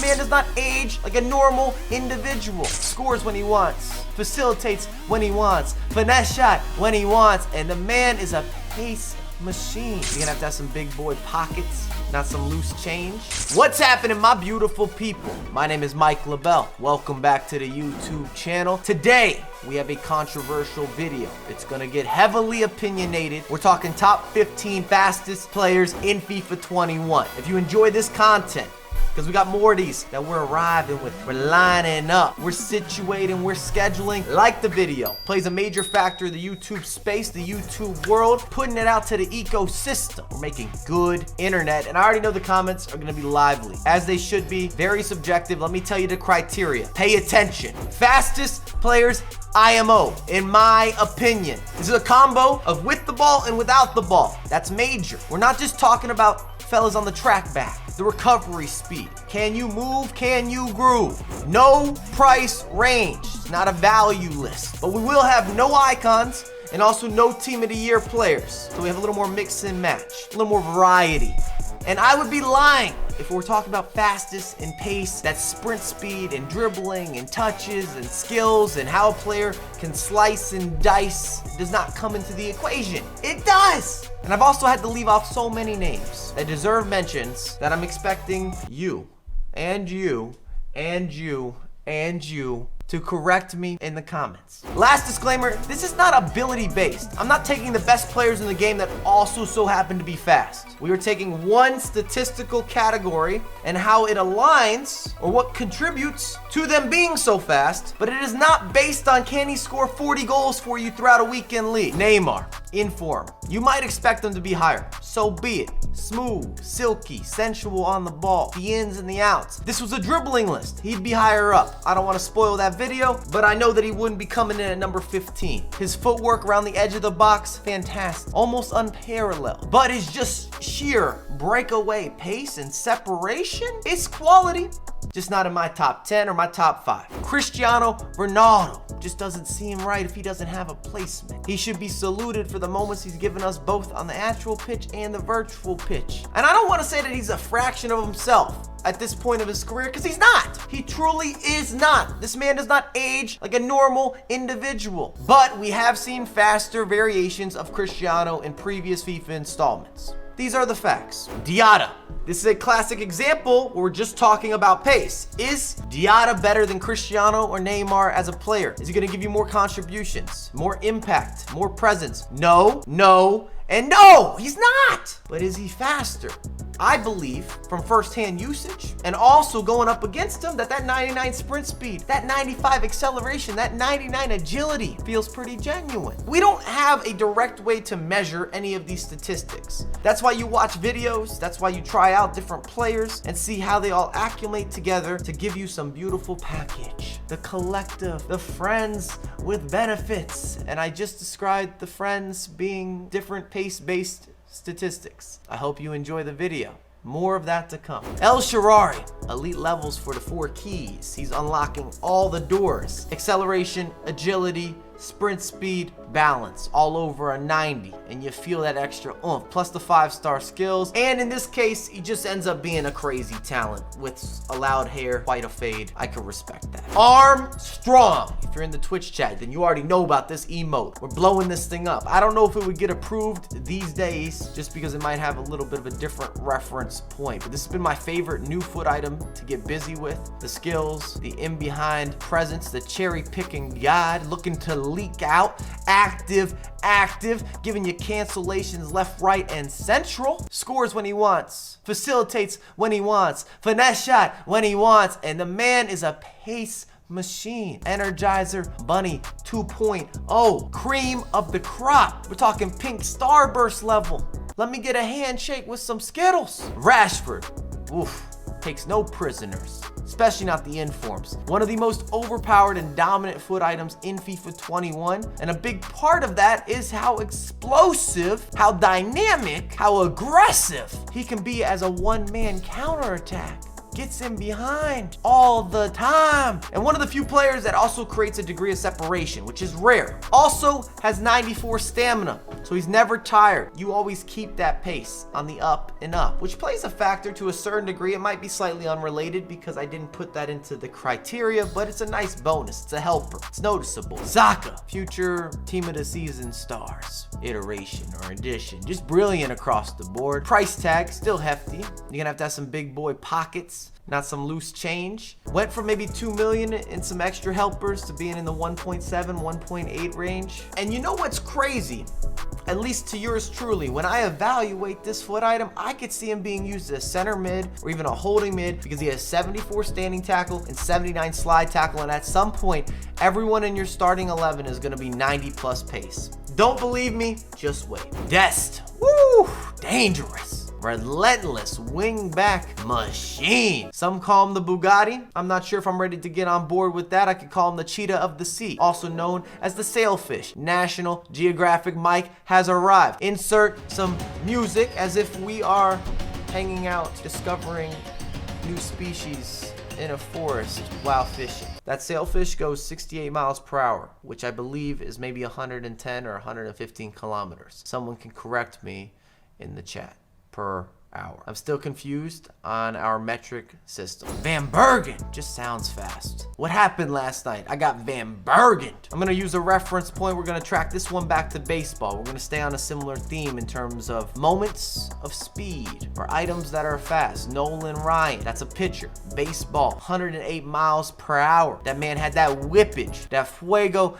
This man does not age like a normal individual. Scores when he wants, facilitates when he wants, finesse shot when he wants, and the man is a pace machine. You're gonna have to have some big boy pockets, not some loose change. What's happening, my beautiful people? My name is Mike LaBelle. Welcome back to the YouTube channel. Today, we have a controversial video. It's gonna get heavily opinionated. We're talking top 15 fastest players in FIFA 21. If you enjoy this content, because we got more of these that we're arriving with. We're lining up, we're situating, we're scheduling. Like the video. Plays a major factor in the YouTube space, the YouTube world, putting it out to the ecosystem. We're making good internet, and I already know the comments are gonna be lively, as they should be. Very subjective. Let me tell you the criteria. Pay attention. Fastest players IMO, in my opinion. This is a combo of with the ball and without the ball. That's major. We're not just talking about fellas on the track back. The recovery speed. Can you move? Can you groove? No price range. It's not a value list. But we will have no icons and also no team of the year players. So we have a little more mix and match, a little more variety. And I would be lying if we're talking about fastest and pace, that's sprint speed and dribbling and touches and skills and how a player can slice and dice does not come into the equation. It does! And I've also had to leave off so many names that deserve mentions that I'm expecting you and you and you and you to correct me in the comments. Last disclaimer, this is not ability based. I'm not taking the best players in the game that also so happen to be fast. We are taking one statistical category and how it aligns or what contributes to them being so fast, but it is not based on can he score 40 goals for you throughout a weekend league. Neymar, in form. You might expect them to be higher. So be it. Smooth, silky, sensual on the ball, the ins and the outs. This was a dribbling list. He'd be higher up. I don't want to spoil that video, but I know that he wouldn't be coming in at number 15. His footwork around the edge of the box, fantastic. Almost unparalleled. But his just sheer breakaway pace and separation, it's quality. Just not in my top 10 or my top 5. Cristiano Ronaldo just doesn't seem right if he doesn't have a placement. He should be saluted for the moments he's given us both on the actual pitch and the virtual pitch. And I don't want to say that he's a fraction of himself at this point of his career, because he's not. He truly is not. This man does not age like a normal individual. But we have seen faster variations of Cristiano in previous FIFA installments. These are the facts. Diatta. This is a classic example where we're just talking about pace. Is Diatta better than Cristiano or Neymar as a player? Is he gonna give you more contributions, more impact, more presence? No, no, and no, he's not. But is he faster? I believe from firsthand usage and also going up against him that 99 sprint speed, that 95 acceleration, that 99 agility feels pretty genuine. We don't have a direct way to measure any of these statistics. That's why you watch videos. That's why you try out different players and see how they all accumulate together to give you some beautiful package. The collective, the friends with benefits. And I just described the friends being different pace-based statistics. I hope you enjoy the video. More of that to come. El Shaarawy, elite levels for the 4 keys. He's unlocking all the doors. Acceleration, agility, sprint speed, balance, all over a 90, and you feel that extra oomph, plus the 5-star skills. And in this case, he just ends up being a crazy talent with a loud hair, quite a fade. I could respect that. Armstrong. If you're in the Twitch chat, then you already know about this emote. We're blowing this thing up. I don't know if it would get approved these days, just because it might have a little bit of a different reference point, but this has been my favorite new foot item to get busy with. The skills, the in behind presence, the cherry picking guide, looking to leak out, active, giving you cancellations left, right, and central. Scores when he wants, facilitates when he wants, finesse shot when he wants, and the man is a pace machine. Energizer Bunny 2.0, cream of the crop. We're talking pink starburst level. Let me get a handshake with some Skittles. Rashford, oof, takes no prisoners, especially not the informs. One of the most overpowered and dominant foot items in FIFA 21, and a big part of that is how explosive, how dynamic, how aggressive he can be as a one-man counterattack. gets in behind all the time. And one of the few players that also creates a degree of separation, which is rare. Also has 94 stamina, so he's never tired. You always keep that pace on the up and up, which plays a factor to a certain degree. It might be slightly unrelated because I didn't put that into the criteria, but it's a nice bonus. It's a helper. It's noticeable. Saka, future team of the season stars, iteration or addition. Just brilliant across the board. Price tag, still hefty. You're gonna have to have some big boy pockets, not some loose change. Went from maybe 2 million and some extra helpers to being in the 1.7, 1.8 range. And you know what's crazy? At least to yours truly, when I evaluate this foot item, I could see him being used as a center mid or even a holding mid because he has 74 standing tackle and 79 slide tackle. And at some point, everyone in your starting 11 is gonna be 90 plus pace. Don't believe me? Just wait. Dest, woo, dangerous. Relentless wing-back machine. Some call him the Bugatti. I'm not sure if I'm ready to get on board with that. I could call him the cheetah of the sea, also known as the sailfish. National Geographic Mike has arrived. Insert some music as if we are hanging out, discovering new species in a forest while fishing. That sailfish goes 68 miles per hour, which I believe is maybe 110 or 115 kilometers. Someone can correct me in the chat. Per hour. I'm still confused on our metric system. Van Bergen just sounds fast. What happened last night? I got Van Bergen. I'm gonna use a reference point. We're gonna track this one back to baseball. We're gonna stay on a similar theme in terms of moments of speed or items that are fast. Nolan Ryan, that's a pitcher. Baseball, 108 miles per hour. That man had that whippage, that fuego.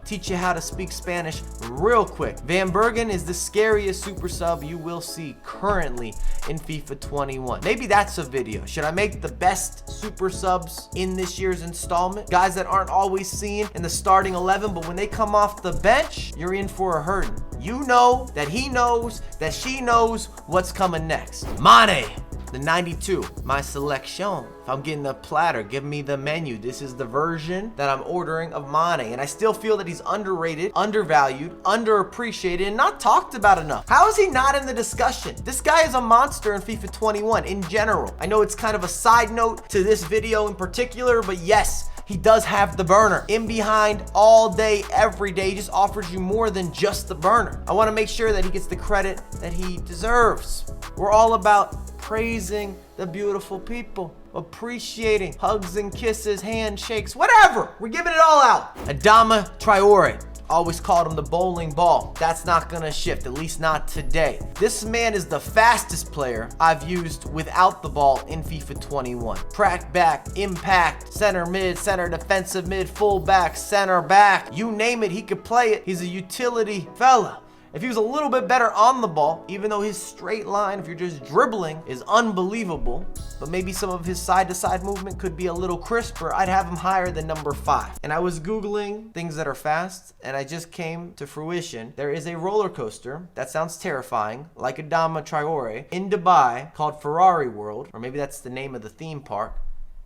Teach you how to speak Spanish real quick. Van Bergen is the scariest super sub you will see currently in FIFA 21. Maybe that's a video. Should I make the best super subs in this year's installment? Guys that aren't always seen in the starting 11, but when they come off the bench, you're in for a hurting. You know that he knows that she knows what's coming next. Mane. The 92, my selection. If I'm getting the platter, give me the menu. This is the version that I'm ordering of Mane. And I still feel that he's underrated, undervalued, underappreciated, and not talked about enough. How is he not in the discussion? This guy is a monster in FIFA 21 in general. I know it's kind of a side note to this video in particular, but yes, he does have the burner. In behind all day, every day, he just offers you more than just the burner. I want to make sure that he gets the credit that he deserves. We're all about praising the beautiful people, appreciating hugs and kisses, handshakes, whatever. We're giving it all out. Adama Traore. Always called him the bowling ball. That's not gonna shift, at least not today. This man is the fastest player I've used without the ball in FIFA 21. Track back, impact, center mid, center defensive mid, full back, center back. You name it, he could play it. He's a utility fella. If he was a little bit better on the ball, even though his straight line, if you're just dribbling, is unbelievable, but maybe some of his side-to-side movement could be a little crisper, I'd have him higher than number 5. And I was Googling things that are fast, and I just came to fruition. There is a roller coaster that sounds terrifying, like Adama Traore, in Dubai, called Ferrari World, or maybe that's the name of the theme park,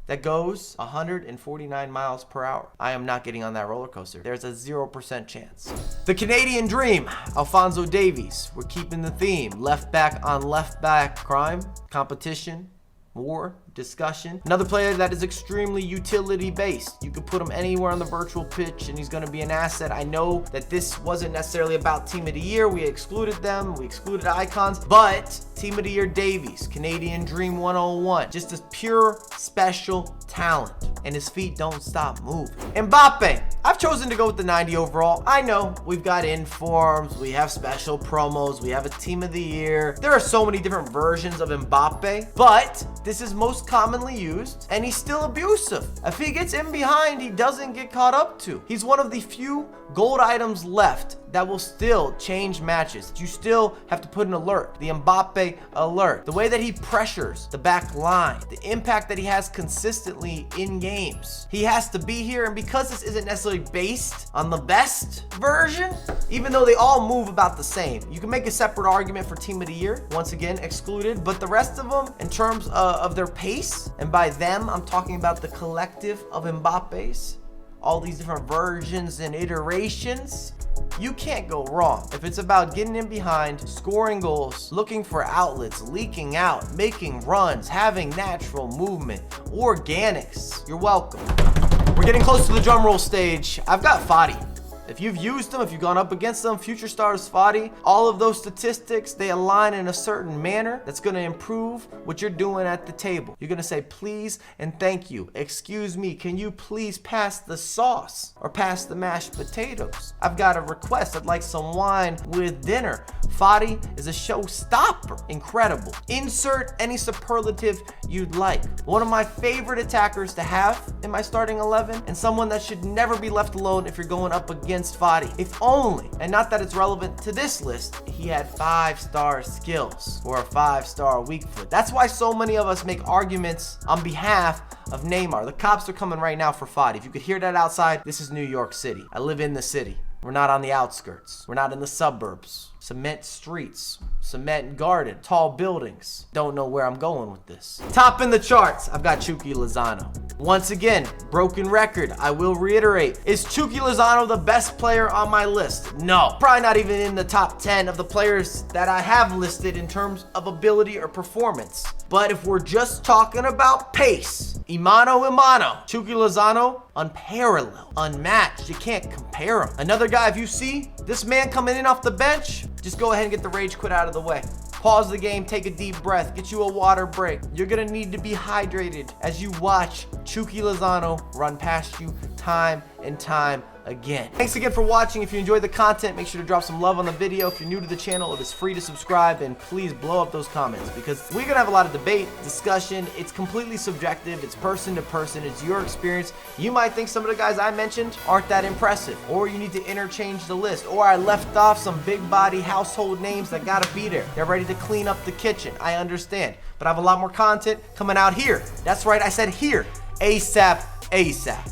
that goes 149 miles per hour. I am not getting on that roller coaster. There's a 0% chance. The Canadian Dream, Alphonso Davies. We're keeping the theme. Left back on left back crime, competition, war, discussion. Another player that is extremely utility based. You could put him anywhere on the virtual pitch and he's going to be an asset. I know that this wasn't necessarily about team of the year. We excluded them. We excluded icons, but team of the year Davies, Canadian Dream 101, just a pure special talent. And his feet don't stop moving. Mbappe, I've chosen to go with the 90 overall. I know we've got informs, we have special promos, we have a team of the year. There are so many different versions of Mbappe, but this is most commonly used and he's still abusive. If he gets in behind, he doesn't get caught up to. He's one of the few gold items left that will still change matches. You still have to put an alert, the Mbappe alert. The way that he pressures the back line, the impact that he has consistently in games. He has to be here, and because this isn't necessarily based on the best version, even though they all move about the same, you can make a separate argument for team of the year, once again excluded, but the rest of them, in terms of their pace, and by them, I'm talking about the collective of Mbappe's, all these different versions and iterations, you can't go wrong. If it's about getting in behind, scoring goals, looking for outlets, leaking out, making runs, having natural movement, organics, you're welcome. We're getting close to the drum roll stage. I've got Foddy. If you've used them, if you've gone up against them, future stars Foddy, all of those statistics, they align in a certain manner that's going to improve what you're doing at the table. You're going to say, please and thank you. Excuse me, can you please pass the sauce or pass the mashed potatoes? I've got a request. I'd like some wine with dinner. Foddy is a showstopper. Incredible. Insert any superlative you'd like. One of my favorite attackers to have in my starting 11, and someone that should never be left alone if you're going up against Foddy. If only, and not that it's relevant to this list, he had 5-star skills or a 5-star weak foot. That's why so many of us make arguments on behalf of Neymar. The cops are coming right now for Foddy. If you could hear that outside, this is New York City. I live in the city. We're not on the outskirts. We're not in the suburbs. Cement streets, cement garden, tall buildings. Don't know where I'm going with this. Top in the charts, I've got Chucky Lozano. Once again, broken record, I will reiterate. Is Chucky Lozano the best player on my list? No. Probably not even in the top 10 of the players that I have listed in terms of ability or performance. But if we're just talking about pace, Imano, Chucky Lozano, unparalleled, unmatched. You can't compare him. Another guy, if you see this man coming in off the bench, just go ahead and get the rage quit out of the way. Pause the game, take a deep breath, get you a water break. You're gonna need to be hydrated as you watch Chucky Lozano run past you time and time again. Thanks again for watching. If you enjoyed the content, make sure to drop some love on the video. If you're new to the channel, it is free to subscribe, and please blow up those comments because we're gonna have a lot of debate, discussion. It's completely subjective. It's person to person. It's your experience. You might think some of the guys I mentioned aren't that impressive, or you need to interchange the list, or I left off some big body household names that gotta be there. They're ready to clean up the kitchen. I understand, but I have a lot more content coming out here. That's right, I said here. ASAP.